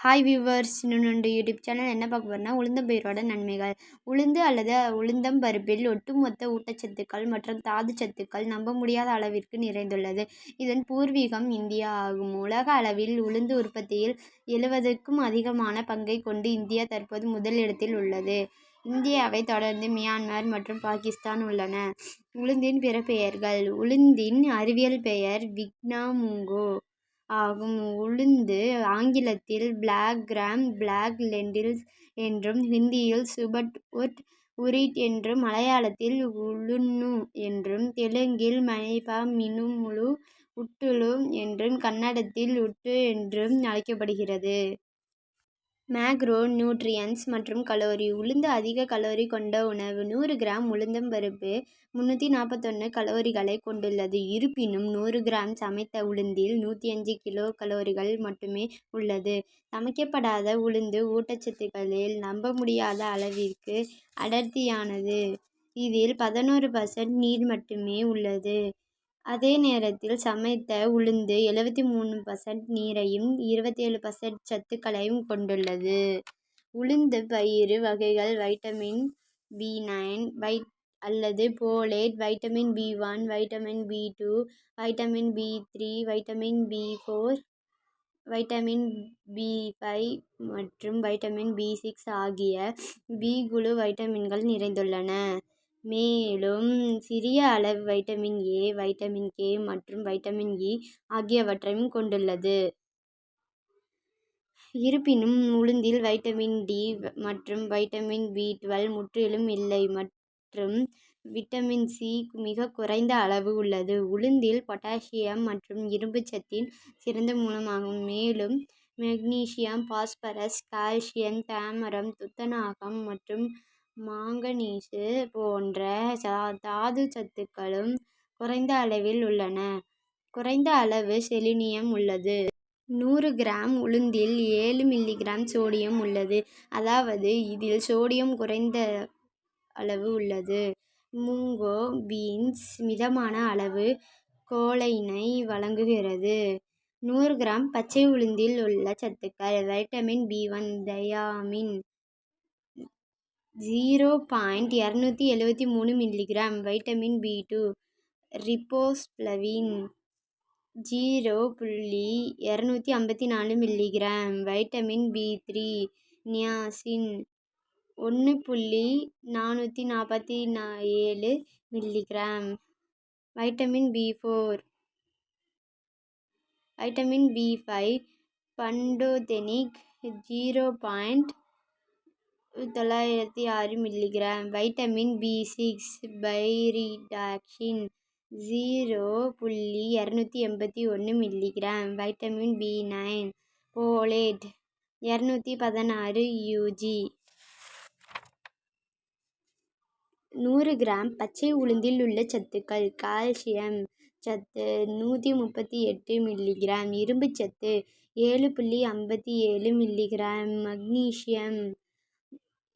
Hi viewers, இன்னொன்று YouTube channel என்ன பார்க்க போகிறோம்னா உளுந்தம்பயிரோட நன்மைகள். உளுந்து அல்லது உளுந்தம் பருப்பில் ஒட்டுமொத்த ஊட்டச்சத்துக்கள் மற்றும் தாது சத்துக்கள் நம்ப முடியாத அளவிற்கு நிறைந்துள்ளது. இதன் பூர்வீகம் இந்தியா ஆகும். உலக அளவில் உளுந்து உற்பத்தியில் 70க்கும் அதிகமான பங்கை கொண்டு இந்தியா தற்போது முதலிடத்தில் உள்ளது. இந்தியாவை தொடர்ந்து மியான்மர் மற்றும் பாகிஸ்தான் உள்ளன. உளுந்தின் பிற பெயர்கள். உளுந்தின் அறிவியல் பெயர் விக்னாமுங்கோ ஆகும். உளுந்து ஆங்கிலத்தில் பிளாக் கிராம், பிளாக் லெண்டில்ஸ் என்றும், ஹிந்தியில் சுபட் உரிட் என்றும், மலையாளத்தில் உளுன்னு என்றும், தெலுங்கில் மைபா மினுமுலு உட்டுலு என்றும், கன்னடத்தில் உட்டு என்றும் அழைக்கப்படுகிறது. மேக்ரோ நியூட்ரியன்ஸ் மற்றும் கலோரி. உளுந்து அதிக கலோரி கொண்ட உணவு. 100 கிராம் உளுந்தம்பருப்பு 341 கலோரிகளை கொண்டுள்ளது. இருப்பினும் 100 கிராம் சமைத்த உளுந்தில் 105 கிலோ கலோரிகள் மட்டுமே உள்ளது. சமைக்கப்படாத உளுந்து ஊட்டச்சத்துக்களில் நம்ப முடியாத அளவிற்கு அடர்த்தியானது. இதில் 11% நீர் மட்டுமே உள்ளது. அதே நேரத்தில் சமைத்த உளுந்து 73% நீரையும் 27% சத்துக்களையும் கொண்டுள்ளது. உளுந்து பயிறு வகைகள். வைட்டமின் B9 அல்லது folate, vitamin B1, vitamin B2, vitamin B3, vitamin B4, vitamin B5 மற்றும் வைட்டமின் B6 ஆகிய B குழு வைட்டமின்கள் நிறைந்துள்ளன. மேலும் சிறிய அளவு வைட்டமின் A, வைட்டமின் K மற்றும் வைட்டமின் E ஆகியவற்றையும் கொண்டுள்ளது. இருப்பினும் உளுந்தில் வைட்டமின் D மற்றும் வைட்டமின் B12 முற்றிலும் இல்லை மற்றும் விட்டமின் C மிக குறைந்த அளவு உள்ளது. உளுந்தில் பொட்டாசியம் மற்றும் இரும்பு சத்தின் சிறந்த மூலமாகும். மேலும் மெக்னீசியம், பாஸ்பரஸ், கால்சியம், தாமிரம், துத்தநாகம் மற்றும் மாங்கனீசு போன்ற தாது சத்துக்களும் குறைந்த அளவில் உள்ளன. குறைந்த அளவு செலினியம் உள்ளது. 100 கிராம் உளுந்தில் 7 மில்லிகிராம் சோடியம் உள்ளது. அதாவது இதில் சோடியம் குறைந்த அளவு உள்ளது. மூங்கோ பீன்ஸ் மிதமான அளவு கோலைனை வழங்குகிறது. 100 கிராம் பச்சை உளுந்தில் உள்ள சத்துக்கள். Vitamin B1, thiamine 0.273 milligram, vitamin B2, ரிபோஸ்பிளவின் 0.254 milligram, vitamin B3, niacin 1.447 milligram, vitamin B4, vitamin B5, பண்டோதெனிக் 0.906 milligram, vitamin B6, pyridoxine 0.281 milligram, vitamin B9, folate 216 UG. 100 gram பச்சை உளுந்தில் உள்ள சத்துக்கள். கால்சியம் சத்து 138 மில்லிகிராம், இரும்பு சத்து 7.57 milligram, magnesium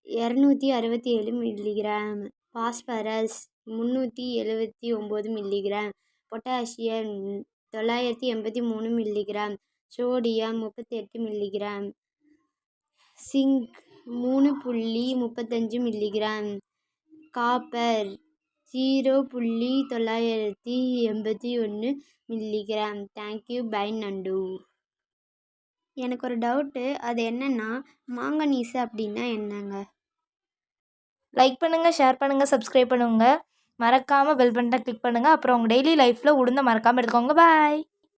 267 milligram, phosphorus 379 milligram, potassium 983 milligram, sodium 38 milligram, zinc 3.35 milligram, copper 0.981 milligram. Thank you bye நண்டு. எனக்கு ஒரு doubt, அது என்னன்னா மாங்கனீசு அப்படின்னா என்னங்க? லைக் பண்ணுங்கள், ஷேர் பண்ணுங்கள், சப்ஸ்கிரைப் பண்ணுங்கள். மறக்காமல் பெல் பட்டனை கிளிக் பண்ணுங்கள். அப்புறம் உங்கள் டெய்லி லைஃப்பில் உளுந்த மறக்காமல் எடுத்துக்கோங்க. பாய்.